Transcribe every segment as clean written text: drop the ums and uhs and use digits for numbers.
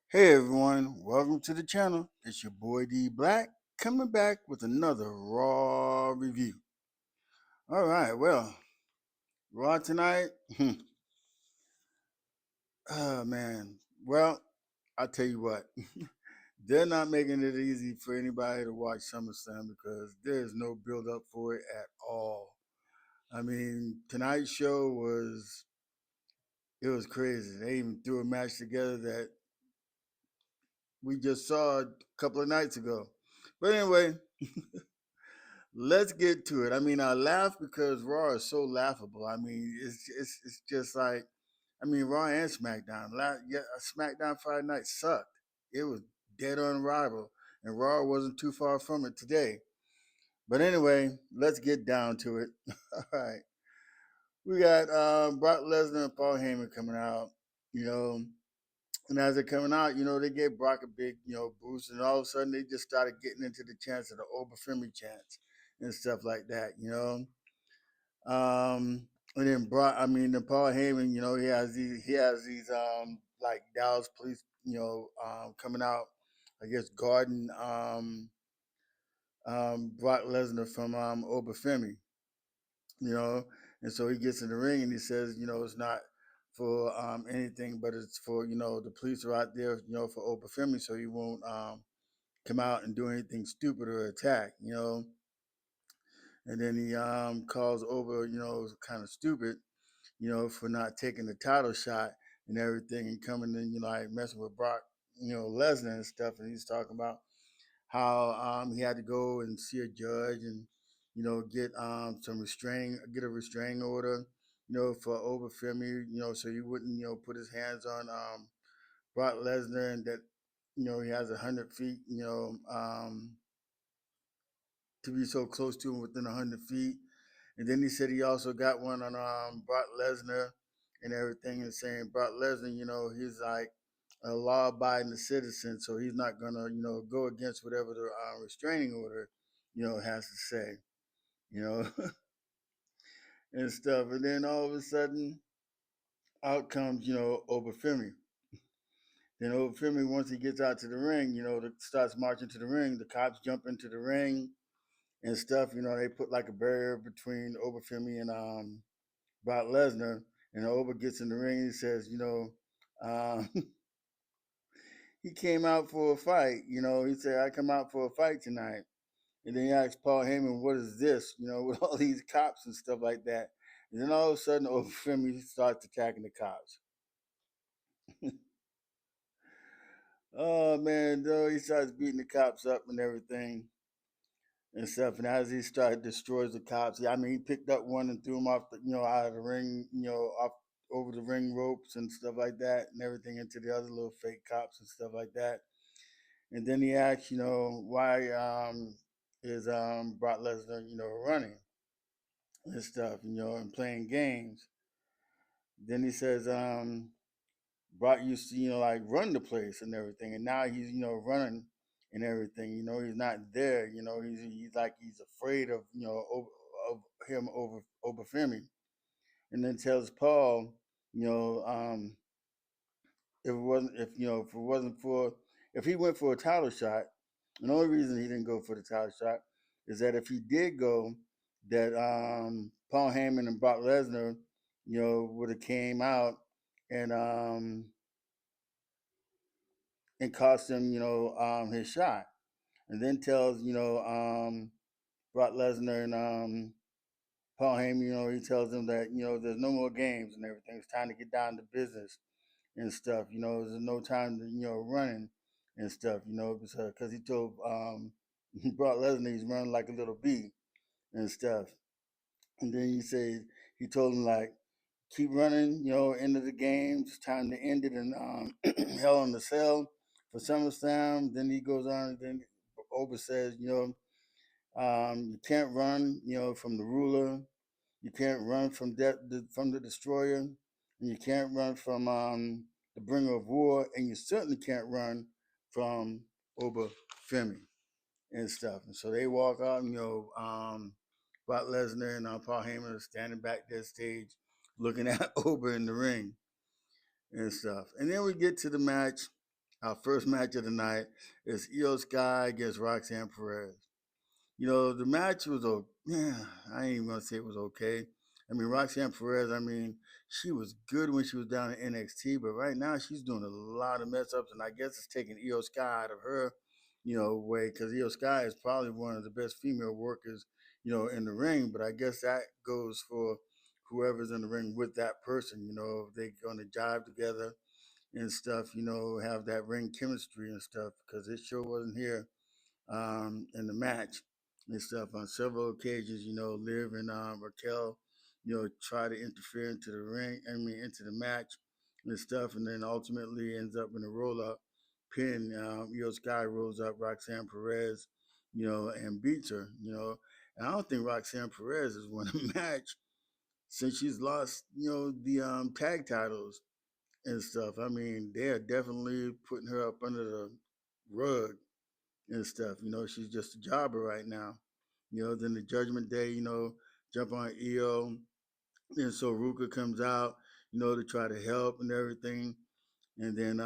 Hey everyone, welcome to the channel. It's your boy D Black coming back with another Raw review. All right, well, Raw tonight. Oh man, well, I'll tell you what, they're not making it easy for anybody to watch SummerSlam because there's no build up for it at all. I mean, tonight's show was crazy. They even threw a match together that we just saw a couple of nights ago. But anyway, let's get to it. I mean, I laugh because Raw is so laughable. I mean, it's just like, I mean, Raw and SmackDown. Yeah, SmackDown Friday night sucked. It was dead on arrival, and Raw wasn't too far from it today. But anyway, let's get down to it. All right, we got Brock Lesnar and Paul Heyman coming out. You know, and as they're coming out, they gave Brock a big, boost, and all of a sudden they just started getting into the chants of the Oberfemi chants and stuff like that. And then Brock, I mean, the Paul Heyman, he has these like Dallas police, coming out, I guess, guarding Brock Lesnar from Oberfemi, you know, and so he gets in the ring and he says, it's not for anything, but it's for the police are out there, for Oberfemi, so he won't come out and do anything stupid or attack. And then he calls Ober, kind of stupid, for not taking the title shot and everything and coming in, like messing with Brock, Lesnar and stuff. And he's talking about how he had to go and see a judge and, get get a restraining order, for Oberfemi, so he wouldn't, put his hands on Brock Lesnar and that, he has 100 feet, to be so close to him within 100 feet. And then he said he also got one on Brock Lesnar and everything, and saying Brock Lesnar, he's like a law-abiding citizen, so he's not gonna, go against whatever the restraining order, has to say, you know, and stuff. And then all of a sudden, out comes, Oberfemi. Then Oberfemi, once he gets out to the ring, starts marching to the ring. The cops jump into the ring and stuff. They put like a barrier between Oberfemi and Brock Lesnar, and Ober gets in the ring and he says, um, he came out for a fight. He said, I come out for a fight tonight. And then he asked Paul Heyman, what is this? With all these cops and stuff like that. And then all of a sudden, Oberfemi starts attacking the cops. Oh man, though he starts beating the cops up and everything and stuff. And as he started destroys the cops, I mean, he picked up one and threw him off, out of the ring, off over the ring ropes and stuff like that, and everything into the other little fake cops and stuff like that. And then he asked, why is Brock Lesnar, running and stuff, and playing games. Then he says, Brock used to, like run the place and everything, and now he's, running and everything. He's not there. He's like he's afraid of, of him over Femi. And then tells Paul, you know, if it wasn't for if he went for a title shot, and the only reason he didn't go for the title shot is that if he did go, that Paul Heyman and Brock Lesnar, would have came out and um and cost him, his shot. And then tells, Brock Lesnar and Paul Heyman, he tells them that, there's no more games and everything. It's time to get down to business and stuff. There's no time to, running and stuff, because he told Brock Lesnar he's running like a little bee and stuff. And then he told him like, keep running, end of the game. It's time to end it in Hell in the Cell for SummerSlam. Then he goes on and then Ober says, you can't run, from the ruler. You can't run from from the destroyer, and you can't run from the bringer of war, and you certainly can't run from Ober Femi and stuff. And so they walk out, Brock Lesnar and Paul Heyman are standing back there stage, looking at Ober in the ring and stuff. And then we get to the match, Our first match of the night is Io Sky against Roxanne Perez. The match was yeah, I ain't even gonna say it was okay. I mean, Roxanne Perez, I mean, she was good when she was down in NXT, but right now she's doing a lot of mess ups, and I guess it's taking Io Sky out of her, way, because Io Sky is probably one of the best female workers, in the ring. But I guess that goes for whoever's in the ring with that person. If they're gonna jive together and stuff, have that ring chemistry and stuff, because it sure wasn't here in the match and stuff. On several occasions, Liv and Raquel, try to interfere into the ring, into the match and stuff, and then ultimately ends up in a roll up pin. Io Sky rolls up Roxanne Perez, and beats her, And I don't think Roxanne Perez has won a match since she's lost, the tag titles and stuff. I mean, they are definitely putting her up under the rug and stuff. She's just a jobber right now. Then the Judgment Day, jump on EO. Then so Ruka comes out, to try to help and everything. And then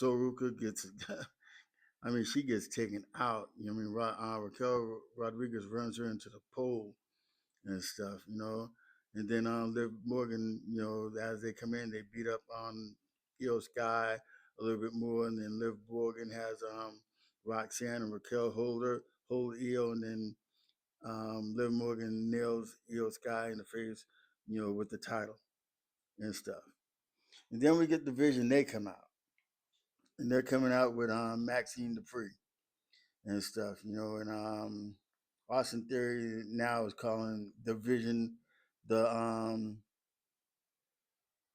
Soruka gets, I mean, she gets taken out. Raquel Rodriguez runs her into the pole and stuff, And then Liv Morgan, as they come in, they beat up on Io Sky a little bit more, and then Liv Morgan has Roxanne and Raquel hold Io, and then Liv Morgan nails Io Sky in the face, with the title and stuff. And then we get the Vision. They come out, and they're coming out with Maxine Dupree and stuff, and Austin Theory now is calling the Vision the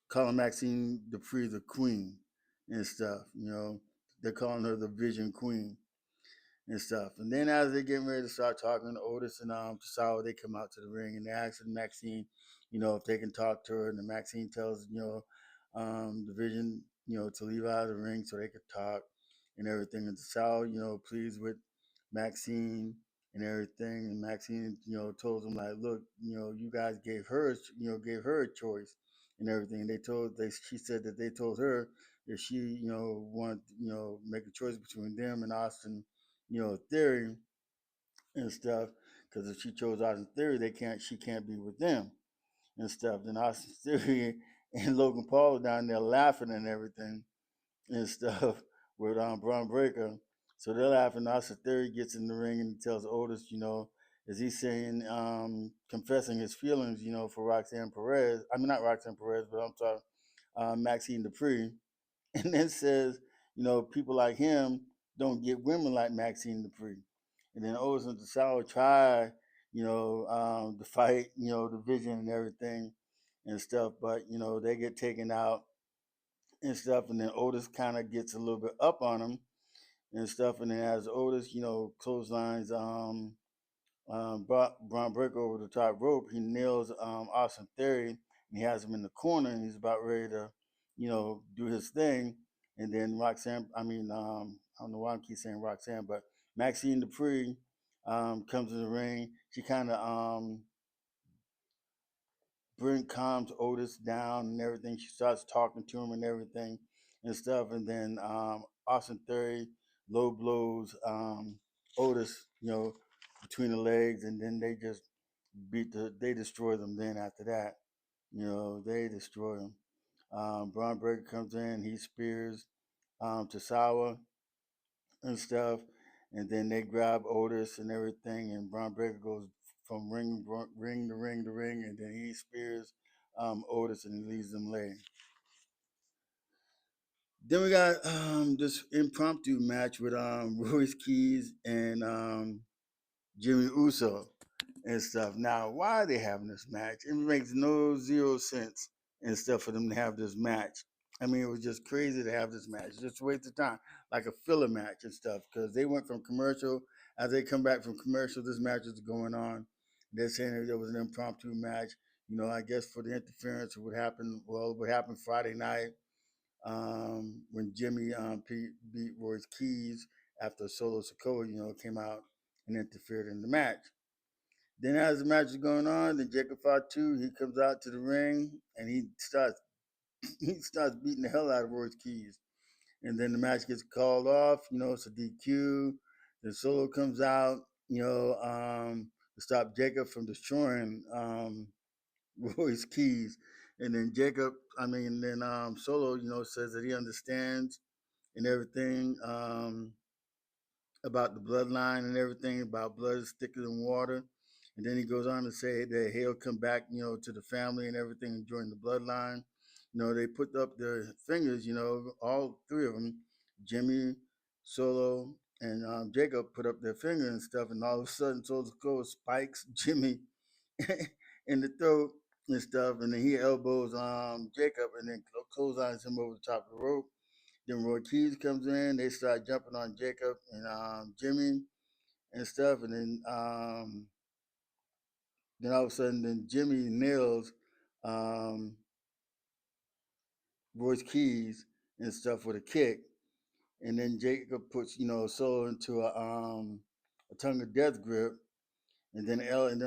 calling Maxine Dupree the Queen and stuff. They're calling her the Vision Queen and stuff. And then as they're getting ready to start talking, Otis and Tosawa, they come out to the ring and they ask Maxine, if they can talk to her. And then Maxine tells, the Vision, to leave out of the ring so they could talk and everything. And Tosawa, pleased with Maxine and everything. And Maxine, told them like, look, you guys gave her a choice and everything. And she said that they told her that she, wanted, make a choice between them and Austin, Theory and stuff. Because if she chose Austin Theory, she can't be with them and stuff. Then Austin Theory and Logan Paul are down there laughing and everything and stuff with Bron Breakker. So they're laughing. Austin Theory gets in the ring and he tells Otis, is he saying, confessing his feelings, for Roxanne Perez. I mean, not Roxanne Perez, but I'm sorry, Maxine Dupree. And then says, people like him don't get women like Maxine Dupree. And then Otis and Tosawa try, to fight, the Vision and everything and stuff, but they get taken out and stuff, and then Otis kind of gets a little bit up on him and stuff, and then as Otis, clotheslines Braun Breaker over the top rope, he nails Austin Theory, and he has him in the corner, and he's about ready to, do his thing, and then Roxanne, I don't know why I keep saying Roxanne, but Maxine Dupree comes in the ring. She kind of calms Otis down and everything. She starts talking to him and everything and stuff. And then Austin Theory low blows Otis, between the legs, and then they just they destroy them. Then after that, they destroy them. Braun Breaker comes in, he spears Tosawa and stuff, and then they grab Otis and everything, and Braun Breaker goes from ring to ring to ring, and then he spears Otis and he leaves them laying. Then we got this impromptu match with Royce Keys and Jimmy Uso and stuff. Now, why are they having this match? It makes no zero sense and stuff for them to have this match. I mean, it was just crazy to have this match. Just waste of time, like a filler match and stuff, because they went from commercial. As they come back from commercial, this match is going on. They're saying that there was an impromptu match. I guess for the interference, what happened Friday night when Jimmy beat Royce Keys after Solo Sikoa, came out and interfered in the match. Then as the match is going on, then Jacob Fatu, he comes out to the ring and he starts he starts beating the hell out of Royce Keys and then the match gets called off. It's a DQ. Then Solo comes out, to stop Jacob from destroying Royce keys. And then Solo, says that he understands and everything. About the bloodline and everything, about blood is thicker than water. And then he goes on to say that he'll come back, to the family and everything and join the bloodline. They put up their fingers, all three of them, Jimmy, Solo, and Jacob put up their finger and stuff. And all of a sudden, Solo spikes Jimmy in the throat and stuff. And then he elbows Jacob and then clotheslines him over the top of the rope. Then Royce comes in. They start jumping on Jacob and Jimmy and stuff. And then all of a sudden, then Jimmy nails um, Royce Keys and stuff with a kick. And then Jacob puts, Solo into a tongue of death grip. And then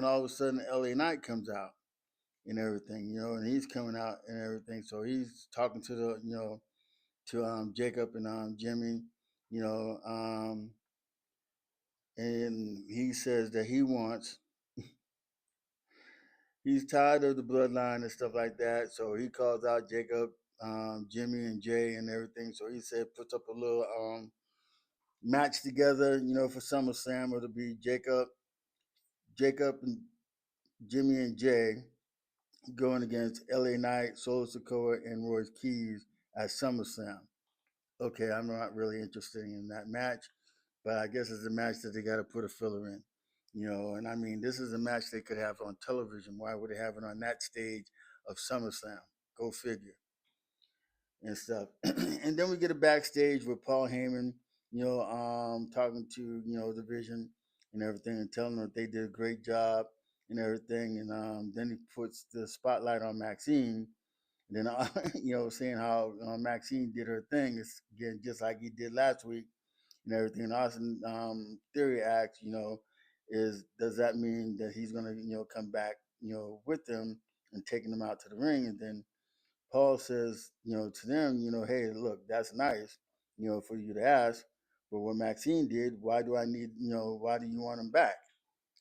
all of a sudden, LA Knight comes out and everything, and he's coming out and everything. So he's talking to Jacob and Jimmy, you know, and he says that he's tired of the bloodline and stuff like that. So he calls out Jacob, Jimmy, and Jay and everything. So he said puts up a little match together, for SummerSlam. It'll be Jacob and Jimmy and Jay going against LA Knight, Solo Sikoa, and Royce Keys at SummerSlam. Okay, I'm not really interested in that match, but I guess it's a match that they got to put a filler in. And I mean, this is a match they could have on television. Why would they have it on that stage of SummerSlam? Go figure and stuff. And then we get a backstage with Paul Heyman, talking to the Vision and everything, and telling them that they did a great job and everything. And then he puts the spotlight on Maxine. And then, saying how Maxine did her thing, it's again just like he did last week and everything. And Austin Theory asks, is does that mean that he's gonna, come back, with them and taking them out to the ring? And then Paul says, to them, hey, look, that's nice, for you to ask, but what Maxine did, why do I need, why do you want him back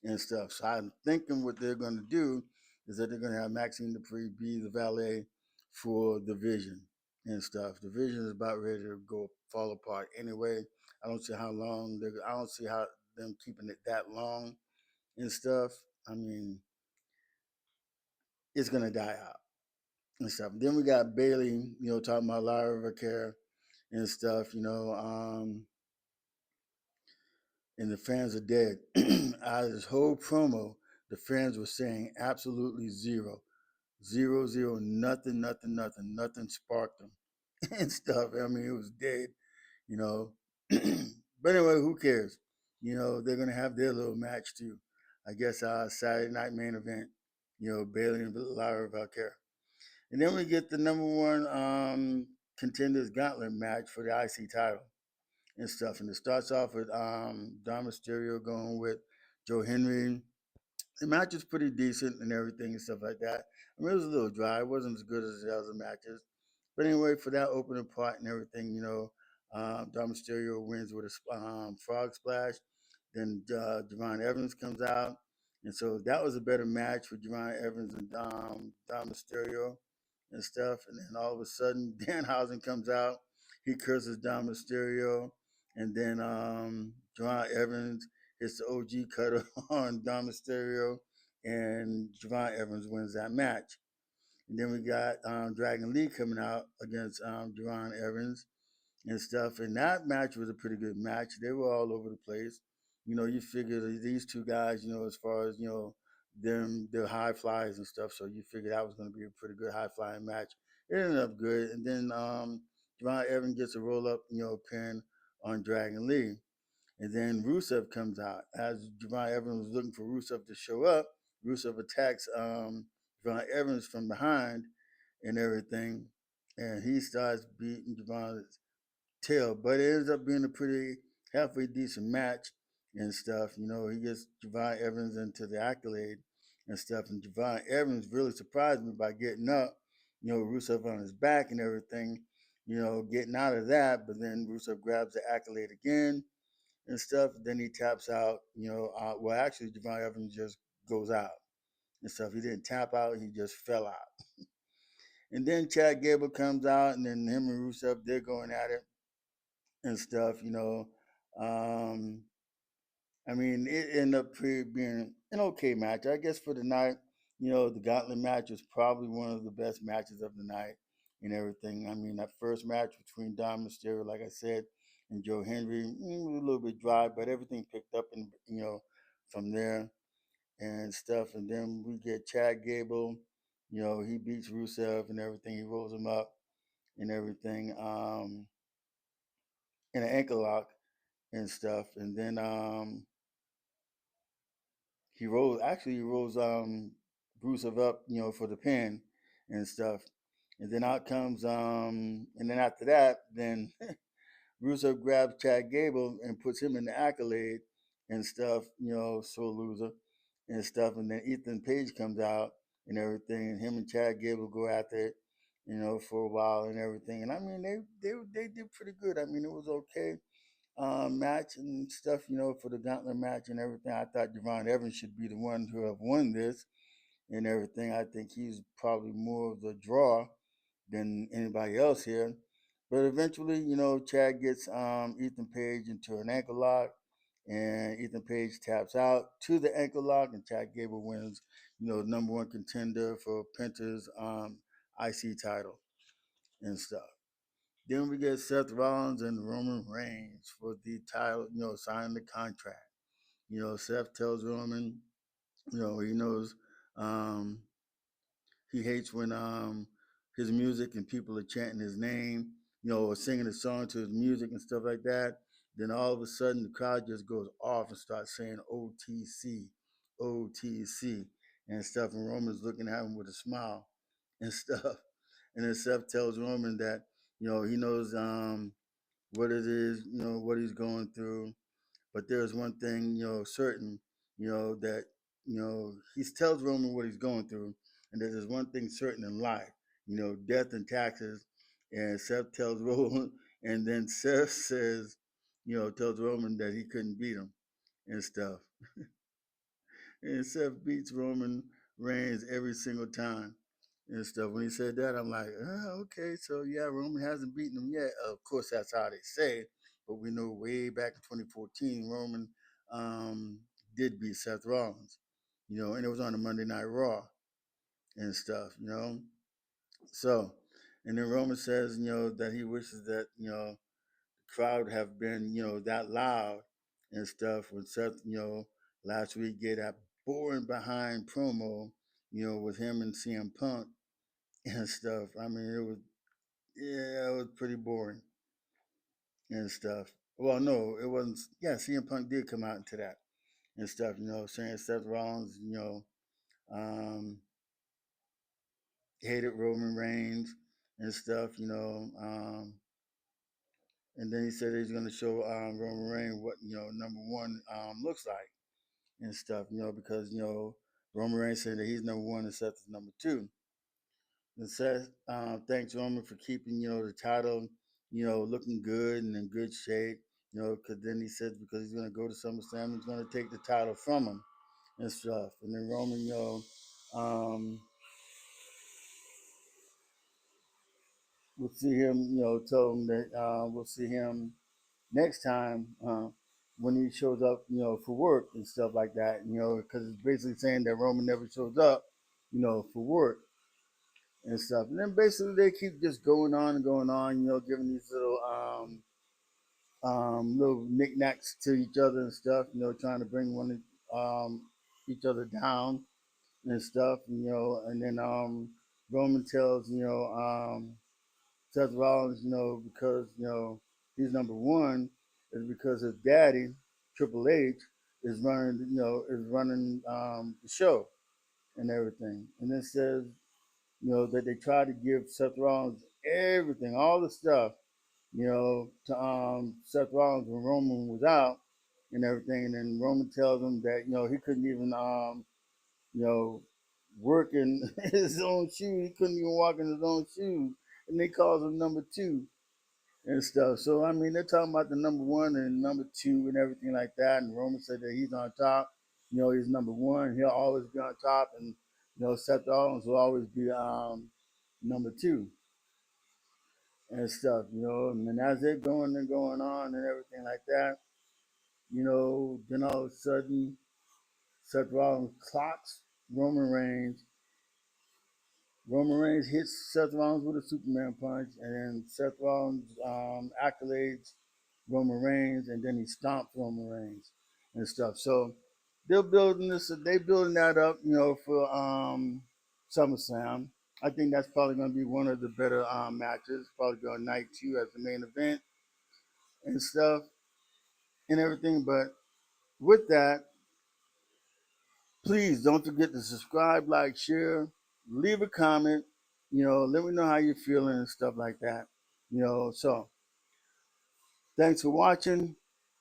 and stuff? So I'm thinking what they're gonna do is that they're gonna have Maxine Dupree be the valet for the Vision and stuff. The Vision is about ready to go fall apart anyway. I don't see how long I don't see how them keeping it that long and stuff. I mean, it's gonna die out and stuff. Then we got Bailey, talking about Lyra Vaquer and stuff, and the fans are dead. Out of this whole promo, the fans were saying absolutely zero, zero, zero, nothing, nothing, nothing, nothing sparked them and stuff. I mean, it was dead, you know. But anyway, who cares? They're gonna have their little match too. I guess Saturday night main event, Bailey and Lyra Valkyrie. And then we get the number one contenders gauntlet match for the IC title and stuff. And it starts off with Dom Mysterio going with Joe Henry. The match is pretty decent and everything and stuff like that. I mean, it was a little dry. It wasn't as good as the other matches. But anyway, for that opening part and everything, Dom Mysterio wins with a frog splash. Then Javon Evans comes out. And so that was a better match for Javon Evans and Dom Mysterio and stuff. And then all of a sudden, Danhausen comes out. He curses Dom Mysterio. And then Javon Evans hits the OG cutter on Dom Mysterio. And Javon Evans wins that match. And then we got Dragon Lee coming out against Javon Evans and stuff. And that match was a pretty good match. They were all over the place. You figure these two guys, as far as, they're high flyers and stuff. So you figure that was going to be a pretty good high flying match. It ended up good. And then Javon Evans gets a roll up, pin on Dragon Lee. And then Rusev comes out. As Javon Evans was looking for Rusev to show up, Rusev attacks Javon Evans from behind and everything. And he starts beating Javon's tail. But it ends up being a pretty halfway decent match and stuff. He gets Javon Evans into the accolade and stuff. And Javon Evans really surprised me by getting up, Rusev on his back and everything. getting out of that. But then Rusev grabs the accolade again and stuff. Then he taps out. Well, actually, Javon Evans just goes out and stuff. He didn't tap out. He just fell out. And then Chad Gable comes out, and then him and Rusev, they're going at it and stuff. Um, I mean, it ended up being an okay match. I guess for the night, the Gauntlet match was probably one of the best matches of the night and everything. I mean, that first match between Dom Mysterio, like I said, and Joe Henry, was a little bit dry, but everything picked up and from there and stuff. And then we get Chad Gable. He beats Rusev and everything. He rolls him up and everything in an ankle lock and stuff. And then he rolls Rusev up, for the pin and stuff. And then out comes and then after that, then Rusev grabs Chad Gable and puts him in the accolade and stuff, sore loser and stuff. And then Ethan Page comes out and everything, and him and Chad Gable go after it, for a while and everything. And I mean, they did pretty good. I mean, it was okay match and stuff, for the gauntlet match and everything. I thought Javon Evans should be the one to have won this and everything. I think he's probably more of the draw than anybody else here. But eventually, Chad gets Ethan Page into an ankle lock, and Ethan Page taps out to the ankle lock, and Chad Gable wins, number one contender for Penta's IC title and stuff. Then we get Seth Rollins and Roman Reigns for the title, signing the contract. Seth tells Roman, he knows um, he hates when his music and people are chanting his name, or singing a song to his music and stuff like that. Then all of a sudden the crowd just goes off and starts saying OTC, OTC and stuff. And Roman's looking at him with a smile and stuff. And then Seth tells Roman that, he knows what it is, what he's going through. But there's one thing, certain, that, he tells Roman what he's going through, and that there's one thing certain in life, death and taxes. And Seth tells Roman, and then Seth says, tells Roman that he couldn't beat him and stuff. And Seth beats Roman Reigns every single time and stuff. When he said that, I'm like, okay, so yeah, Roman hasn't beaten him yet. Of course, that's how they say it, but we know way back in 2014, Roman um, did beat Seth Rollins, and it was on the Monday Night Raw and stuff. So, and then Roman says, that he wishes that, the crowd have been, that loud and stuff when Seth, last week gave that boring behind promo, with him and CM Punk and stuff. I mean, it was pretty boring and stuff. Well, no, it wasn't. Yeah, CM Punk did come out into that and stuff, saying Seth Rollins, um, hated Roman Reigns and stuff, and then he said he's going to show Roman Reigns what, number one looks like and stuff, because, Roman Reigns said that he's number one and Seth is number two. And Seth thanks Roman for keeping, the title, looking good and in good shape, because then he says because he's going to go to SummerSlam, he's going to take the title from him and stuff. And then Roman, um, we'll see him, tell him that we'll see him next time when he shows up, for work and stuff like that, because it's basically saying that Roman never shows up, for work and stuff. And then basically they keep just going on and going on, giving these little knickknacks to each other and stuff, trying to bring each other down and stuff, and then Roman tells, Seth Rollins, because, he's number one is because his daddy, Triple H, is running the show and everything. And then says, that they try to give Seth Rollins everything, all the stuff, to Seth Rollins when Roman was out and everything. And then Roman tells him that, he couldn't even you know, work in his own shoes. He couldn't even walk in his own shoes. And they calls him number two and stuff. So I mean, they're talking about the number one and number two and everything like that. And Roman said that he's on top. You know, he's number one. He'll always be on top, and you know, Seth Rollins will always be number two and stuff. You know, and then as they're going and going on and everything like that, you know, then all of a sudden, Seth Rollins clocks Roman Reigns. Roman Reigns hits Seth Rollins with a Superman punch, and then Seth Rollins accolades Roman Reigns, and then he stomps Roman Reigns and stuff. So they're building this. They building that up, you know, for SummerSlam. I think that's probably going to be one of the better matches. Probably go night two as the main event and stuff and everything. But with that, please don't forget to subscribe, like, share, leave a comment. You know, let me know how you're feeling and stuff like that. You know, so thanks for watching.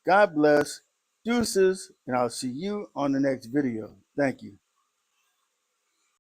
God bless. Deuces, and I'll see you on the next video. Thank you.